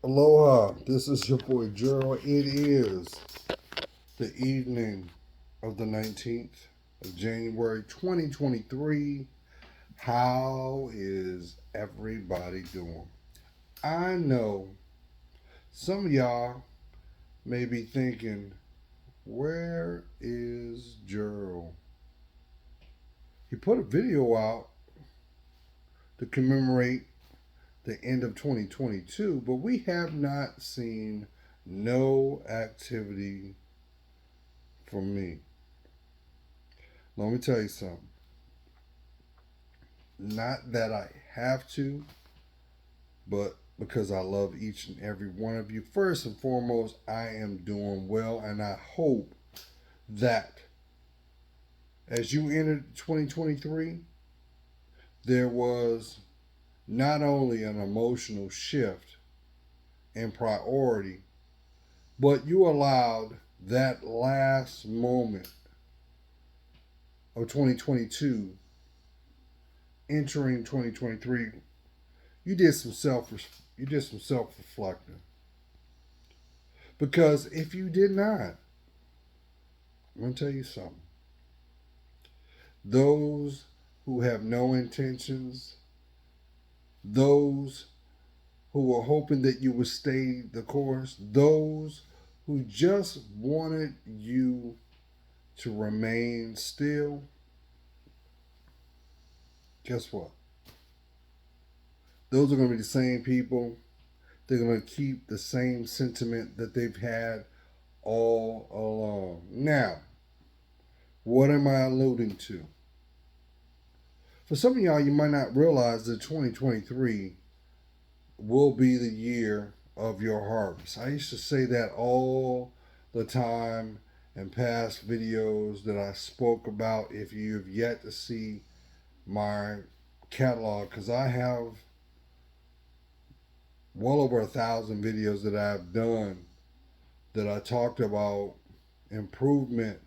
Aloha, this is your boy Gerald. It is the evening of the 19th of January 2023. How is everybody doing? I know some of y'all may be thinking, where is Gerald? He put a video out to commemorate the end of 2022, but we have not seen no activity from me. Let me tell you something. Not that I have to, but because I love each and every one of you. First and foremost, I am doing well, and I hope that as you entered 2023, there was not only an emotional shift in priority, but you allowed that last moment of 2022 entering 2023, you did some self reflecting. Because if you did not, I'm gonna tell you something. Those who have no intentions, those who are hoping that you would stay the course, those who just wanted you to remain still, guess what? Those are going to be the same people. They're going to keep the same sentiment that they've had all along. Now, what am I alluding to? For some of y'all, you might not realize that 2023 will be the year of your harvest. I used to say that all the time in past videos that I spoke about. If you've yet to see my catalog, because I have well over 1,000 videos that I've done that I talked about improvement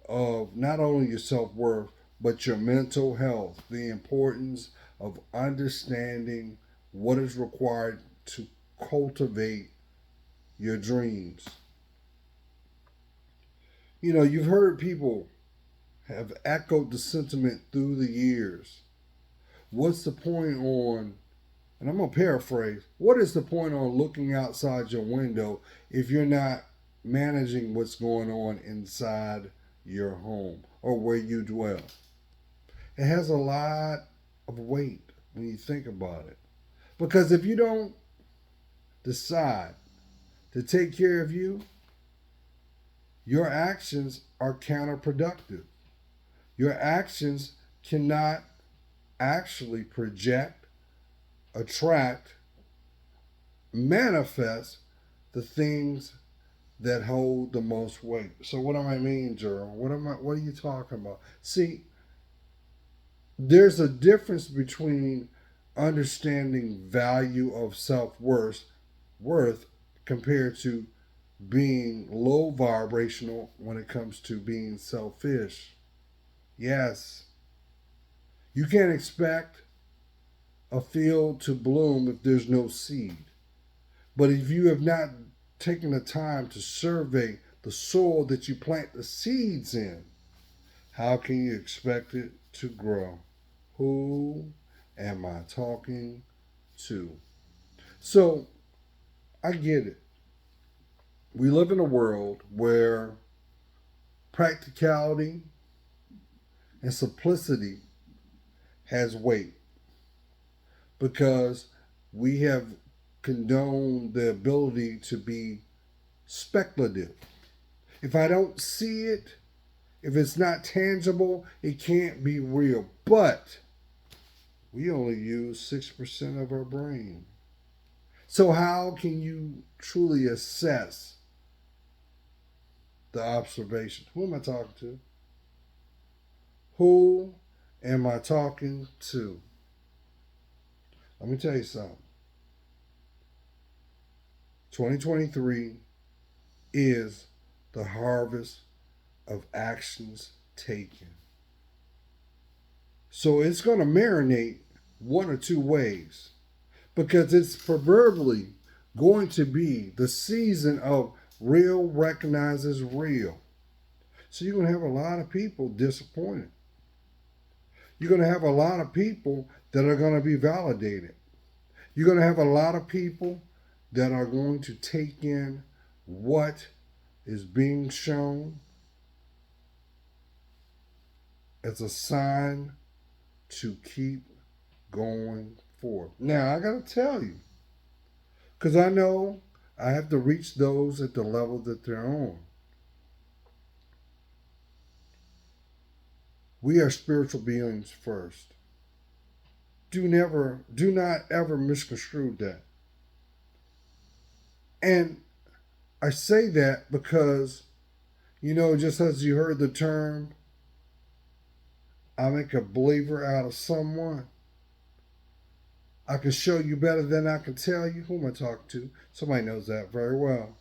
of not only your self worth, but your mental health, the importance of understanding what is required to cultivate your dreams. You know, you've heard people have echoed the sentiment through the years. What's the point on, and I'm going to paraphrase, what is the point on looking outside your window if you're not managing what's going on inside your home or where you dwell? It has a lot of weight when you think about it. Because if you don't decide to take care of you, your actions are counterproductive. Your actions cannot actually project, attract, manifest the things that hold the most weight. So what do I mean, Gerald? What are you talking about? See, there's a difference between understanding value of self worth compared to being low vibrational when it comes to being selfish. Yes, you can't expect a field to bloom if there's no seed. But if you have not taken the time to survey the soil that you plant the seeds in, how can you expect it to grow? Who am I talking to? So I get it. We live in a world where practicality and simplicity has weight because we have condoned the ability to be speculative. If I don't see it, if it's not tangible, it can't be real. But we only use 6% of our brain. So, how can you truly assess the observation? Who am I talking to? Who am I talking to? Let me tell you something. 2023 is the harvest of actions taken. So it's going to marinate one or two ways because it's proverbially going to be the season of real recognizes real. So you're going to have a lot of people disappointed. You're going to have a lot of people that are going to be validated. You're going to have a lot of people that are going to take in what is being shown as a sign to keep going forward. Now, I got to tell you, because I know I have to reach those at the level that they're on. We are spiritual beings first. Do not ever misconstrue that. And I say that because, just as you heard the term, I make a believer out of someone. I can show you better than I can tell you. Who am I talking to? Somebody knows that very well.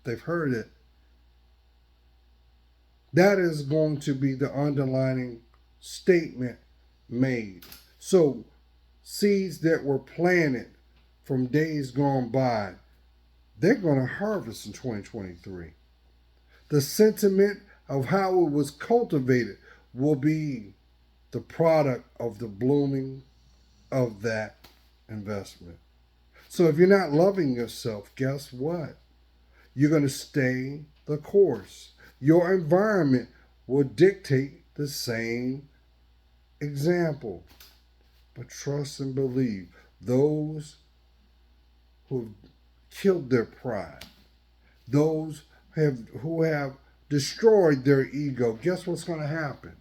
They've heard it. That is going to be the underlining statement made. So, seeds that were planted from days gone by, they're going to harvest in 2023. The sentiment of how it was cultivated will be the product of the blooming of that investment. So if you're not loving yourself, guess what? You're going to stay the course. Your environment will dictate the same example. But trust and believe those who have killed their pride, those who have destroyed their ego, guess what's going to happen?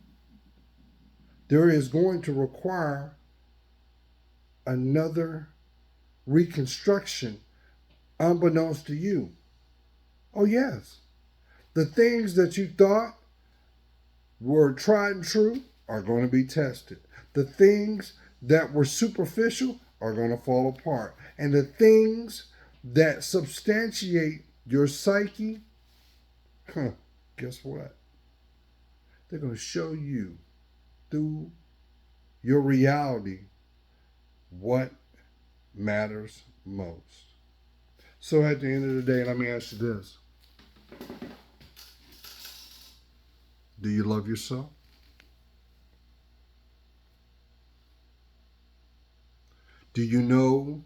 There is going to require another reconstruction unbeknownst to you. Oh, yes. The things that you thought were tried and true are going to be tested. The things that were superficial are going to fall apart. And the things that substantiate your psyche, guess what? They're going to show you through your reality what matters most. So at the end of the day, let me ask you this. Do you love yourself? Do you know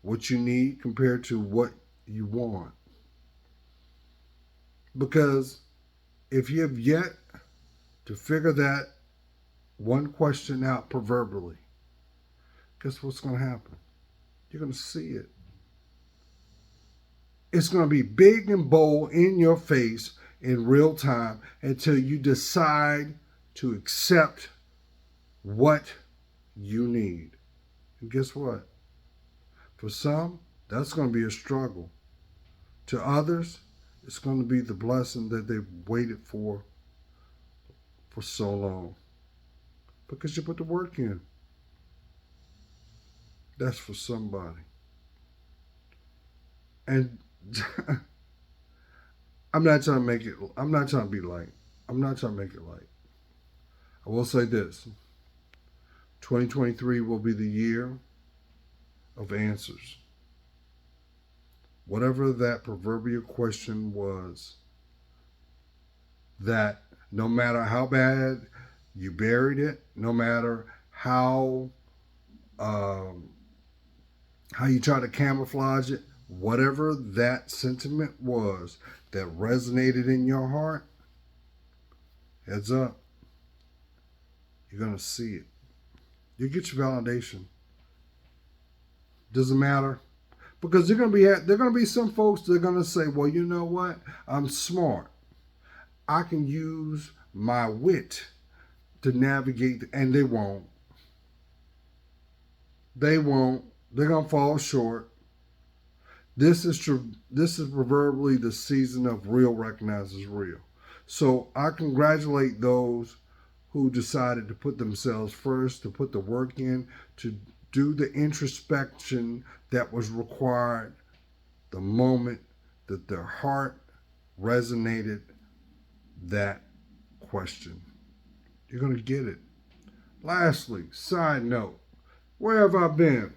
what you need compared to what you want? Because if you have yet to figure that one question out proverbially, guess what's going to happen? You're going to see it. It's going to be big and bold in your face in real time until you decide to accept what you need. And guess what? For some, that's going to be a struggle. To others, it's going to be the blessing that they've waited for so long. Because you put the work in. That's for somebody. And I'm not trying to be light. I'm not trying to make it light. I will say this. 2023 will be the year of answers. Whatever that proverbial question was, that no matter how bad you buried it, no matter how you try to camouflage it, whatever that sentiment was that resonated in your heart, heads up, you're going to see it. You get your validation. Doesn't matter. Because there are going to be some folks that are going to say, well, you know what? I'm smart. I can use my wit to navigate, and they won't. They won't. They're going to fall short. This is proverbially the season of real recognizes real. So I congratulate those who decided to put themselves first, to put the work in, to do the introspection that was required the moment that their heart resonated that question. You're going to get it. Lastly, side note, where have I been?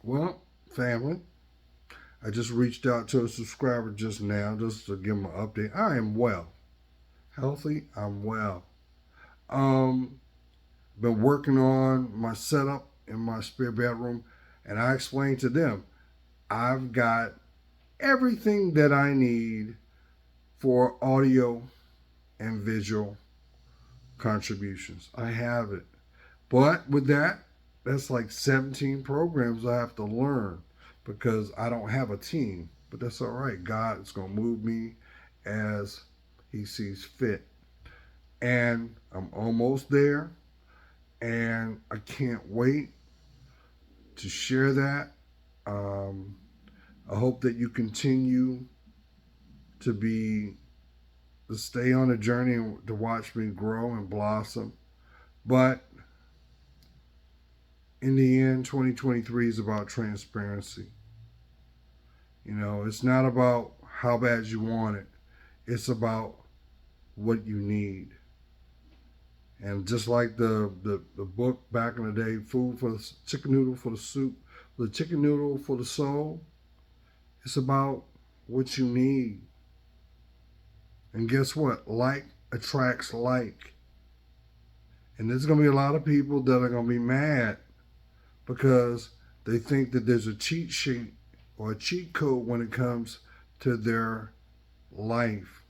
Well, family, I just reached out to a subscriber just now just to give him an update. I am well. Healthy, I'm well. Um, been working on my setup in my spare bedroom, and I explained to them I've got everything that I need for audio and visual contributions. I have it. But with that, that's like 17 programs I have to learn because I don't have a team. But that's all right. God is going to move me as He sees fit. And I'm almost there. And I can't wait to share that. Um, I hope that you continue to be to stay on the journey and to watch me grow and blossom. But in the end, 2023 is about transparency. You know, it's not about how bad you want it. It's about what you need. And just like the book back in the day, Food for the Chicken Noodle for the Soup, the Chicken Noodle for the Soul, it's about what you need. And guess what? Like attracts like. And there's going to be a lot of people that are going to be mad because they think that there's a cheat sheet or a cheat code when it comes to their life,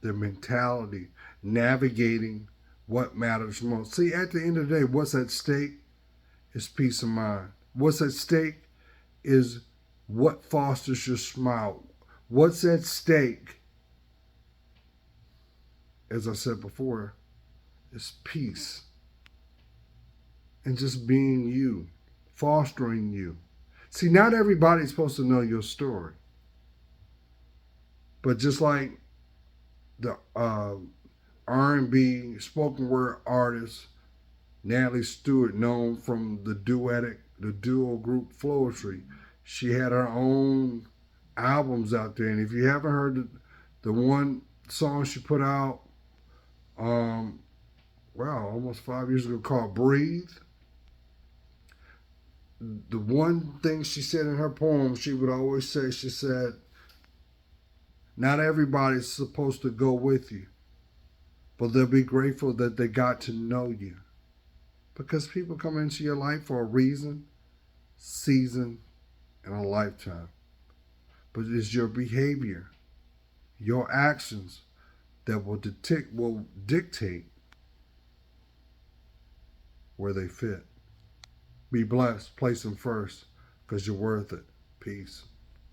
their mentality, navigating what matters most. See, at the end of the day, what's at stake is peace of mind. What's at stake is what fosters your smile. What's at stake, as I said before, is peace and just being you, fostering you. See, not everybody's supposed to know your story. But just like the R&B spoken word artist Natalie Stewart, known from the duo group Floetry, she had her own albums out there. And if you haven't heard the one song she put out, almost 5 years ago, called Breathe, the one thing she said in her poem, she would always say, she said, not everybody's supposed to go with you, but they'll be grateful that they got to know you. Because people come into your life for a reason, season, and a lifetime. But it's your behavior, your actions that will dictate where they fit. Be blessed, place them first, because you're worth it. Peace.